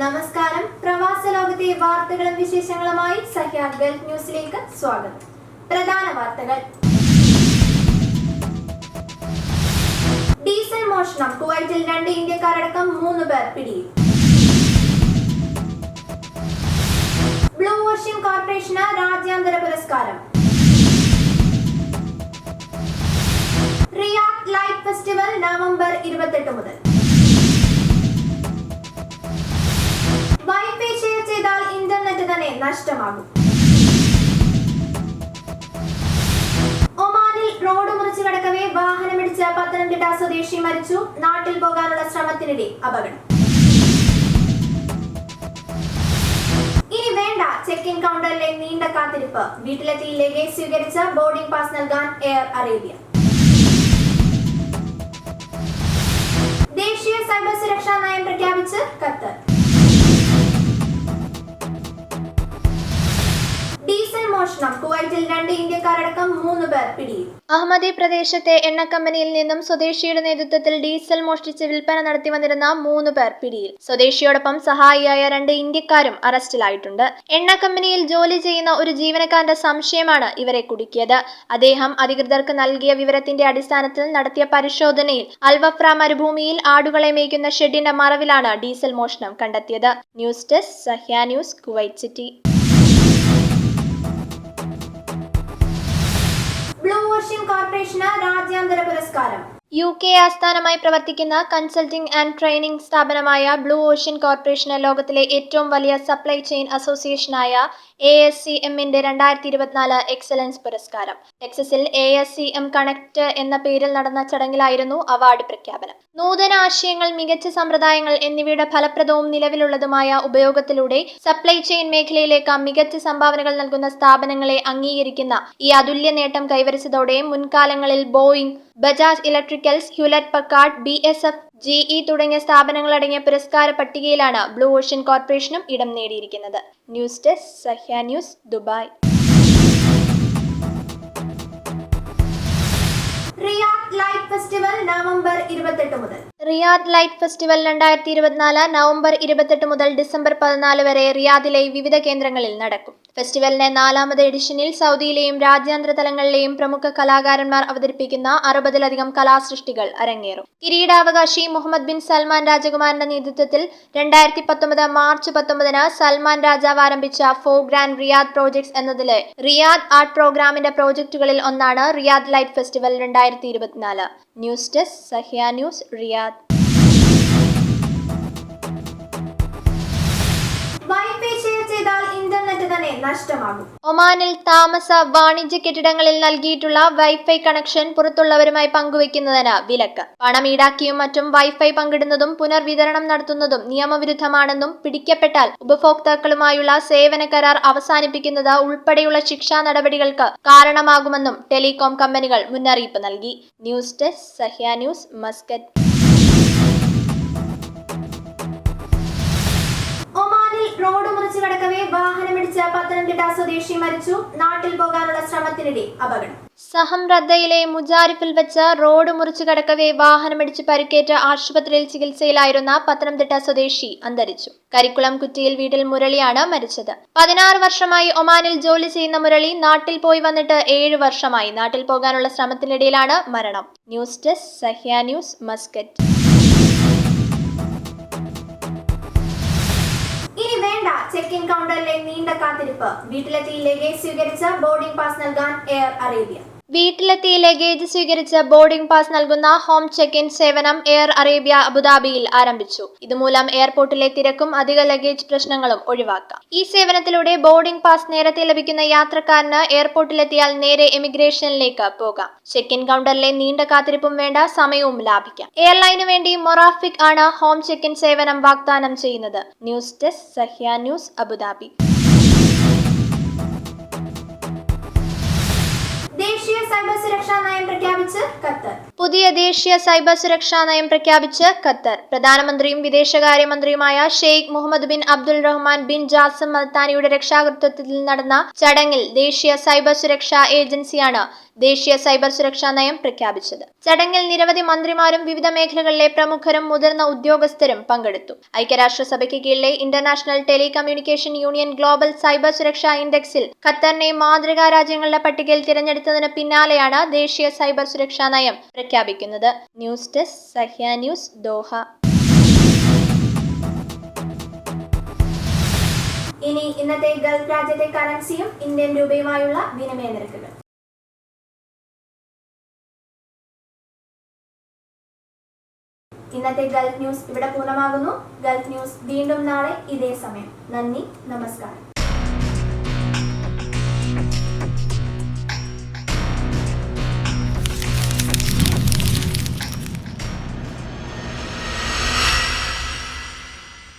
നമസ്കാരം. പ്രവാസ ലോകത്തെ വാർത്തകളും വിശേഷങ്ങളുമായി സഹ്യ ഗൾഫ് ന്യൂസിലേക്ക് സ്വാഗതം. പ്രധാന വാർത്തകൾ. ഡീസൽ മോഷണം. കുവൈറ്റിൽ 2 ഇന്ത്യക്കാരടക്കം 3 പേർ പിടിയിൽ. ബ്ലൂ ഓഷ്യൻ കോർപ്പറേഷന് രാജ്യാന്തര പുരസ്കാരം. റിയാദ് ലൈറ്റ് ഫെസ്റ്റിവൽ നവംബർ 28 മുതൽ. വൈഫൈ ഷെയർ ചെയ്താൽ ഇന്റർനെറ്റ് തന്നെ നഷ്ടമാകും. ഒമാനിൽ റോഡ് മുറിച്ചു കടക്കവേ വാഹനമിടിച്ച പത്തനംതിട്ട സ്വദേശി മരിച്ചു. നാട്ടിൽ പോകാനുള്ള ശ്രമത്തിനിടെ അപകടം. ഇനി വേണ്ട ചെക്ക് ഇൻ കൗണ്ടറിലെ നീണ്ട കാത്തിരിപ്പ്. വീട്ടിലെത്തി ലഗേജ് സ്വീകരിച്ച ബോർഡിംഗ് പാസ് നൽകാൻ എയർ അറേബ്യ. ദേശീയ സൈബർ സുരക്ഷാ നയം പ്രഖ്യാപിച്ച് ഖത്തർ. ഡീസൽ മോഷണം. കുവൈറ്റിൽ 2 ഇന്ത്യക്കാരടക്കം 3 പേർ പിടിയിൽ. അഹമ്മദി പ്രദേശത്തെ എണ്ണ കമ്പനിയിൽ നിന്നും സ്വദേശിയുടെ നേതൃത്വത്തിൽ ഡീസൽ മോഷ്ടിച്ച് വിൽപ്പന നടത്തി വന്നിരുന്ന 3 പേർ പിടിയിൽ. സ്വദേശിയോടൊപ്പം സഹായിയായ 2 ഇന്ത്യക്കാരും അറസ്റ്റിലായിട്ടുണ്ട്. എണ്ണ കമ്പനിയിൽ ജോലി ചെയ്യുന്ന ഒരു ജീവനക്കാരന്റെ സംശയമാണ് ഇവരെ കുടുക്കിയത്. അദ്ദേഹം അധികൃതർക്ക് നൽകിയ വിവരത്തിന്റെ അടിസ്ഥാനത്തിൽ നടത്തിയ പരിശോധനയിൽ അൽവഫ്ര മരുഭൂമിയിൽ ആടുകളെ മേയ്ക്കുന്ന ഷെഡിന്റെ മറവിലാണ് ഡീസൽ മോഷണം കണ്ടെത്തിയത്. News desk Sahya news, Kuwait city. Blue ocean corporation രാജ്യാന്തര പുരസ്കാരം. UK ആസ്ഥാനമായി പ്രവർത്തിക്കുന്ന കൺസൾട്ടിംഗ് ആൻഡ് ട്രെയിനിംഗ് സ്ഥാപനമായ ബ്ലൂ ഓഷ്യൻ കോർപ്പറേഷന് ലോകത്തിലെ ഏറ്റവും വലിയ സപ്ലൈ ചെയിൻ അസോസിയേഷനായ ASCMന്റെ 2024 എക്സലൻസ് പുരസ്കാരം. ടെക്സസിൽ ASCM കണക്ട് എന്ന പേരിൽ നടന്ന ചടങ്ങിലായിരുന്നു അവാർഡ് പ്രഖ്യാപനം. നൂതന ആശയങ്ങൾ, മികച്ച സമ്പ്രദായങ്ങൾ എന്നിവയുടെ ഫലപ്രദവും നിലവിലുള്ളതുമായ ഉപയോഗത്തിലൂടെ സപ്ലൈ ചെയിൻ മേഖലയിലേക്ക് മികച്ച സംഭാവനകൾ നൽകുന്ന സ്ഥാപനങ്ങളെ അംഗീകരിക്കുന്ന ഈ അതുല്യ നേട്ടം കൈവരിച്ചതോടെ മുൻകാലങ്ങളിൽ Boeing, Bajaj electricals, Hewlett Packard, BSF, GE തുടങ്ങിയ സ്ഥാപനങ്ങളടങ്ങിയ പുരസ്കാര പട്ടികയിലാണ് ബ്ലൂ ഓഷ്യൻ കോർപ്പറേഷനും ഇടം നേടിയിരിക്കുന്നത്. News desk Sahya news, Dubai. Riyadh light festival November 28 മുതൽ. റിയാദ് ലൈറ്റ് ഫെസ്റ്റിവൽ 2024 നവംബർ 28 മുതൽ ഡിസംബർ 14 വരെ റിയാദിലെ വിവിധ കേന്ദ്രങ്ങളിൽ നടക്കും. ഫെസ്റ്റിവലിന്റെ 4ാമത് എഡിഷനിൽ സൗദിയിലെയും രാജ്യാന്തര തലങ്ങളിലെയും പ്രമുഖ കലാകാരന്മാർ അവതരിപ്പിക്കുന്ന 60-ലധികം കലാസൃഷ്ടികൾ അരങ്ങേറും. കിരീടാവകാശി മുഹമ്മദ് ബിൻ സൽമാൻ രാജകുമാരന്റെ നേതൃത്വത്തിൽ 2019 മാർച്ച് 19 സൽമാൻ രാജാവ് ആരംഭിച്ച 4 ഗ്രാൻഡ് റിയാദ് പ്രോജക്ട്സ് എന്നതിലെ റിയാദ് ആർട്ട് പ്രോഗ്രാമിന്റെ പ്രോജക്ടുകളിൽ ഒന്നാണ് Riyadh light festival 2024. News desk Sahya news, Riyadh. Wifi share ചെയ്താൽ ഇന്റർനെറ്റ് തന്നെ നഷ്ടമാകും. ഒമാനിൽ താമസ വാണിജ്യ കെട്ടിടങ്ങളിൽ നൽകിയിട്ടുള്ള വൈഫൈ കണക്ഷൻ പുറത്തുള്ളവരുമായി പങ്കുവെക്കുന്നതിന് വിലക്ക്. പണം ഈടാക്കിയും മറ്റും വൈഫൈ പങ്കിടുന്നതും പുനർവിതരണം നടത്തുന്നതും നിയമവിരുദ്ധമാണെന്നും പിടിക്കപ്പെട്ടാൽ ഉപഭോക്താക്കളുമായുള്ള സേവന കരാർ അവസാനിപ്പിക്കുന്നത് ഉൾപ്പെടെയുള്ള ശിക്ഷാ നടപടികൾക്ക് കാരണമാകുമെന്നും ടെലികോം കമ്പനികൾ മുന്നറിയിപ്പ് നൽകി. News desk Sahya news, Muscat. Road മുറിച്ചു കടക്കവേ വാഹനമിടിച്ച പത്തനംതിട്ട സ്വദേശി മരിച്ചു. നാട്ടിൽ പോകാനുള്ള ശ്രമത്തിനിടെ അപകടം. സഹം റദ്ദയിലെ മുജാരിഫിൽ വെച്ച് റോഡ് മുറിച്ചു കടക്കവേ വാഹനമിടിച്ച് പരിക്കേറ്റ് ആശുപത്രിയിൽ ചികിത്സയിലായിരുന്ന പത്തനംതിട്ട സ്വദേശി അന്തരിച്ചു. കരിക്കുളം കുറ്റിയിൽ വീട്ടിൽ മുരളിയാണ് മരിച്ചത്. 16 വർഷമായി ഒമാനിൽ ജോലി ചെയ്യുന്ന മുരളി നാട്ടിൽ പോയി വന്നിട്ട് 7 വർഷമായി. നാട്ടിൽ പോകാനുള്ള ശ്രമത്തിനിടയിലാണ് മരണം. News desk Sahya news, Muscat. ഇനി വേണ്ട ചെക്ക് ഇൻ കൗണ്ടറിലെ നീണ്ട കാത്തിരിപ്പ്. വീട്ടിലെത്തി ലഗേജ് സ്വീകരിച്ച ബോർഡിംഗ് പാസ് നൽകാൻ എയർ അറേബ്യ. വീട്ടിലെത്തി ലഗേജ് സ്വീകരിച്ച് ബോർഡിംഗ് പാസ് നൽകുന്ന ഹോം ചെക്ക് ഇൻ സേവനം എയർ അറേബ്യ അബുദാബിയിൽ ആരംഭിച്ചു. ഇതുമൂലം എയർപോർട്ടിലെ തിരക്കും അധിക ലഗേജ് പ്രശ്നങ്ങളും ഒഴിവാക്കാം. ഈ സേവനത്തിലൂടെ ബോർഡിംഗ് പാസ് നേരത്തെ ലഭിക്കുന്ന യാത്രക്കാരന് എയർപോർട്ടിലെത്തിയാൽ നേരെ എമിഗ്രേഷനിലേക്ക് പോകാം. ചെക്ക് ഇൻ കൗണ്ടറിലെ നീണ്ട കാത്തിരിപ്പും വേണ്ട, സമയവും ലാഭിക്കാം. എയർലൈനു വേണ്ടി മൊറാഫിക് ആണ് ഹോം ചെക്ക് ഇൻ സേവനം വാഗ്ദാനം ചെയ്യുന്നത്. News desk Sahya news, Abu Dhabi. ദേശീയ സൈബർ സുരക്ഷാ നയം പ്രഖ്യാപിച്ച പ്രഖ്യാപിച്ച് ഖത്തർ. പുതിയ ദേശീയ സൈബർ സുരക്ഷാ നയം പ്രഖ്യാപിച്ച് ഖത്തർ. പ്രധാനമന്ത്രിയും വിദേശകാര്യമന്ത്രിയുമായ Sheikh Mohammed bin Abdul Rahman bin Jassim Al താനിയുടെ രക്ഷാകർതൃത്വത്തിൽ നടന്ന ചടങ്ങിൽ ദേശീയ സൈബർ സുരക്ഷാ ഏജൻസിയാണ് ദേശീയ സൈബർ സുരക്ഷാ നയം പ്രഖ്യാപിച്ചത്. ചടങ്ങിൽ നിരവധി മന്ത്രിമാരും വിവിധ മേഖലകളിലെ പ്രമുഖരും മുതിർന്ന ഉദ്യോഗസ്ഥരും പങ്കെടുത്തു. ഐക്യരാഷ്ട്രസഭയ്ക്ക് കീഴിലെ international telecommunication union global cyber സുരക്ഷാ ഇൻഡെക്സിൽ ഖത്തറിനെ മാതൃകാ രാജ്യങ്ങളുടെ പട്ടികയിൽ തിരഞ്ഞെടുത്തതിന് പിന്നാലെയാണ് ദേശീയ സൈബർ സുരക്ഷാ നയം പ്രഖ്യാപിക്കുന്നത്. News desk Sahya news, Doha. ഇനി ഇന്നത്തെ ഗൾഫ് രാജ്യത്തെ കറൻസിയും ഇന്ത്യൻ രൂപയുമായുള്ള വിനിമയ നിരക്കുകൾ. ഇന്നത്തെ ഗൾഫ് ന്യൂസ് ഇവിടെ പൂർണ്ണമാകുന്നു. ഗൾഫ് ന്യൂസ് വീണ്ടും നാളെ ഇതേ സമയം. നന്ദി, നമസ്കാരം.